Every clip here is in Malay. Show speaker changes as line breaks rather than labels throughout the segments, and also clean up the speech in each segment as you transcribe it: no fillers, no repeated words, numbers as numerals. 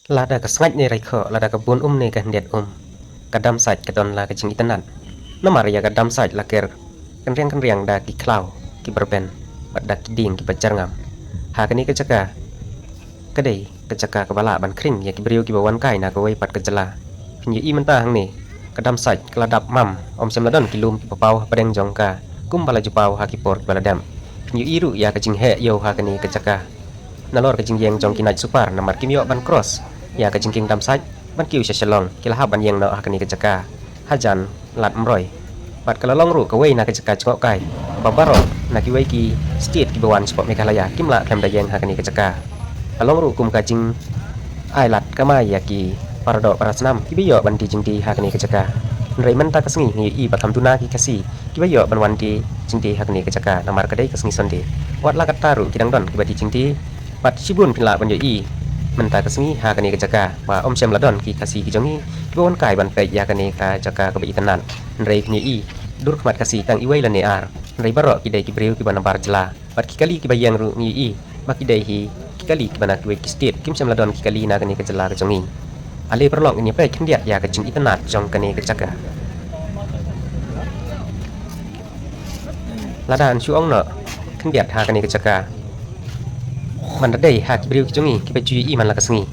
Lada ka sngai ni rai kho lada ka bun ni ka hendet kadam sait ka don la ka jing itanan namar ya kadam sait la ker kan riang da ki klau ki berben bad da ki ding ki pacar ngam ha ka ni ka caka kadai ka caka ka bala ban kring ya ki beriu ki bawan kai na ka wai pat ka jala pinyi i menta hang ni kadam sait kala dap mam sem ladon ki lum ki papau padeng jong ka kum bala jupau ha ki por bala dam pinyi i ru ya ka jing he yo ha ka ni ka caka nalor ka jing yeng jong ki nai super namar ki mio ban cross ya ka jing king dam sait ban kiu sha shalong kila ha ban yeng no ha ka ni ka caka hajan lat mroi pat kala long ru ka wei na ka caka chok kai babaro na ki wei ki state ki bawan sport mekalaya kimla kam da yeng ha ka ni ka caka along ru kum ka jing ai lat ka mai ya ki parado parasnam ki biyo ban ti jing ti ha ka ni ka caka nrei man ta ka sngi ni i patham tuna ki kasi ki biyo ban wan ti jing ti ha ka ni ka caka namar ka dei ka sngi sonde wat la ka taru ki dang don ki ba ti jing ti pat sibun pila ban yo i menta kasmi ha kani ka jaka wa sem ladon ki kasi ki jongi ki bon kai ban pe ya kani ka jaka ka bi tanan rei ni i dur khmat kasi tang i wei la ne ar rei baro ki dei ki breu ki ban bar jela pat ki kali ki bayang ru ni i ba ki dei hi ki kali ki bana ki wei ki state kim sem ladon ki kali na kani ka jela ka jongi ale perlong ni pe kin dia ya ka jing itanat jong kani ka jaka ladan su ong no kin dia ha kani ka jaka man dai ha ki briu ki jongi ki pe i man la ka sngi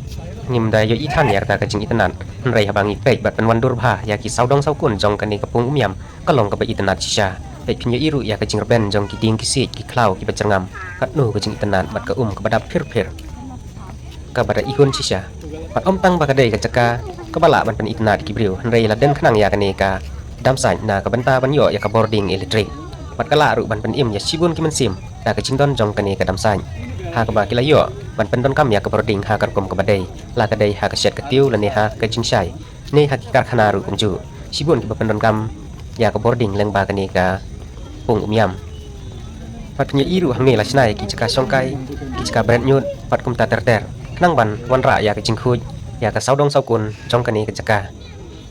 ngim da yo i than ya ta ka jing itanan rei ha bangi pe bat ban wan dur bha ya ki saudong sau kun jong kan ni ka pung umyam ka long ka pe itanat sha pe phin yo i ru ya ka jing ben jong ki ding ki si ki klau ki bacangam kat nu ka jing itanan bat ka ka badap phir ka bada i hun sha bat tang ba ka dei ka chaka ka bala ban pen itanat ki briu rei la den khnang ya ka ni ka dam sai na ka banta ban yo ya ka boarding electric bat ka la ru ban pen im ya sibun ki man sim da ka jing don jong kan ni ka dam sai ha ka ba kila yo ban pen don kam ya ka boarding ha kar kom ka badai la ka dai ha ka shet ka tiu la ne ha ka jing shai ne ha ki kar khana ru kunju sibun ki ba pen don kam ya ka boarding leng ba ka ni ka pung umyam pat nya iru hang ne la snai ki chaka songkai ki chaka brand nyut pat kum ta ter nang ban wan ra ya ka jing khuj ya ka saudong sau kun jong ka ni ka chaka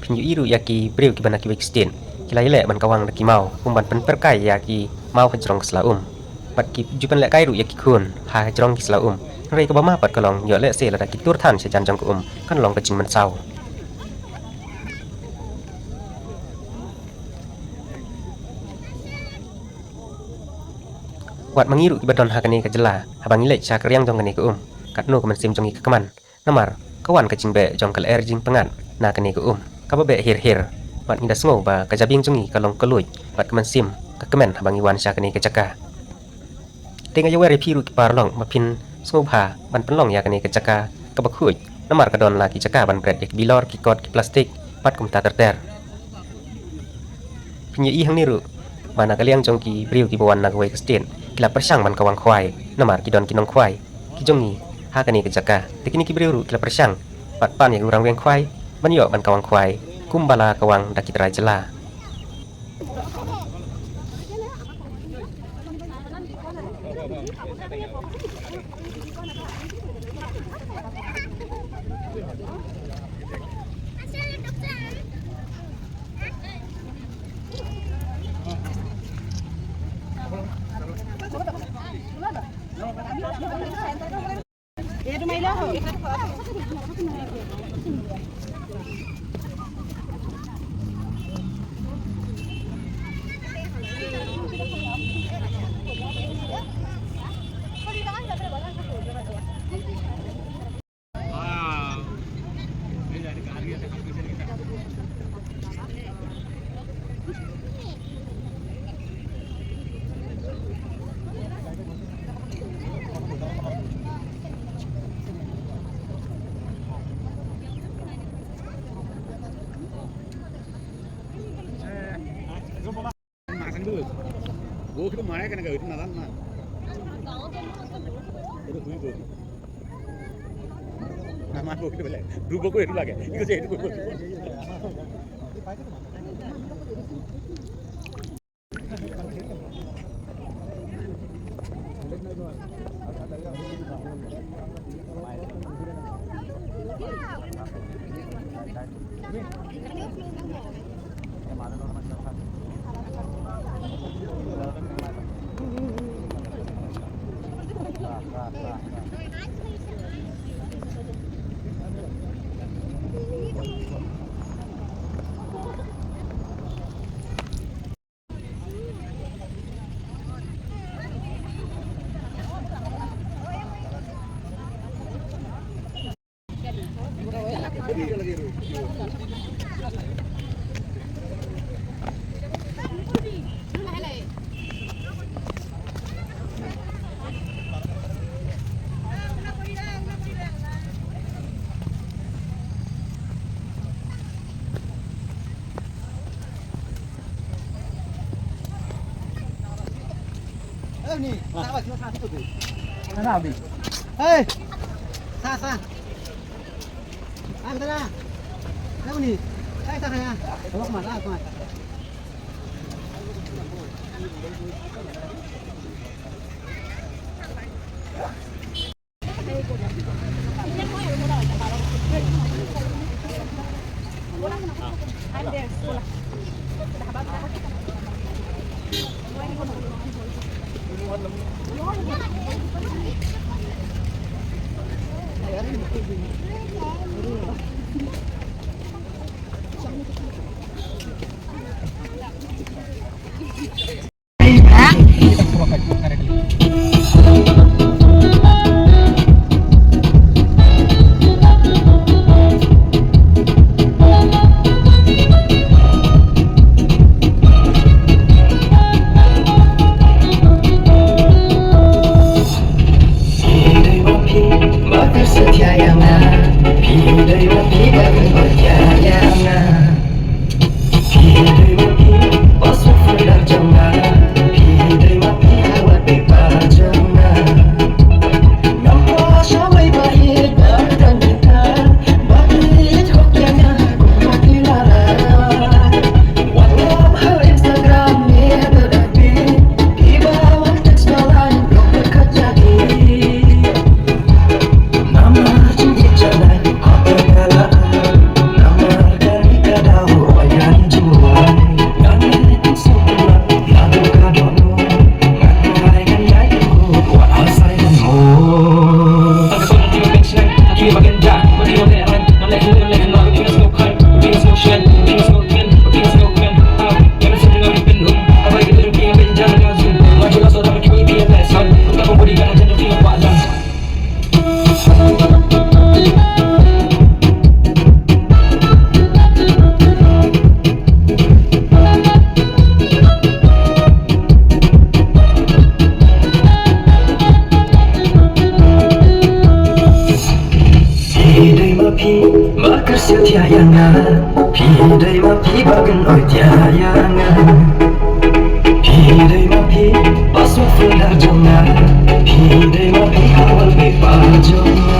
pinyu iru ya ki breu ki bana ki wek stin ki lai le ban kawang da ki mau kum ban pen per kai ya ki mau ka jrong sla pat ki jupan le kai ru ya ki khun ha jrong ki sla rei ka ba ma pat ka long yo le se la da ki tur than se jan jong ko kan long ka jing man sau wat mangiru ki badon ha kani ka jela ha bangi le cha kriang jong kani ko kat nu ka man sim jong ki kaman namar kawan ka jing be jong kal er jing pangan na kani ko ka ba be hir wat ngi da sngo ba ka jabing jong ka long ka luj wat ka man sim ka kemen ha bangi wan cha kani ka jaka tenga yo wari piru ki parlong ma pin sngo bha ban penlong ya kani ka jaka ka ba khuj namar ka don la ki jaka ban bret ya ki bilor ki kot ki plastik pat kum ta ter pinyi i hang ni ru mana kaliang jong ki briu ki bawan na wei ka sten kila persang ban kawang khwai namar ki don ki nong khwai ki jongi ha kani ka jaka tekini ki briu ru kila persang pat pan ya urang weng khwai ban yo ban kawang khwai kumbala kawang da ki trai jela
Gua kita mana kan gak itu nalan mah. Nama gua kita boleh. Dua gua itu lagi. Itu saya itu gua.
Ni, sahabat cuma satu tu. Mana ni? Hei, sa. Ada dah. Tahu ni? Saya tak ada. Bawa kemana? Kemana? Pidai mapi bagan oi tiayangan Pidai mapi paswa fular jongan Pidai mapi awal bepa jongan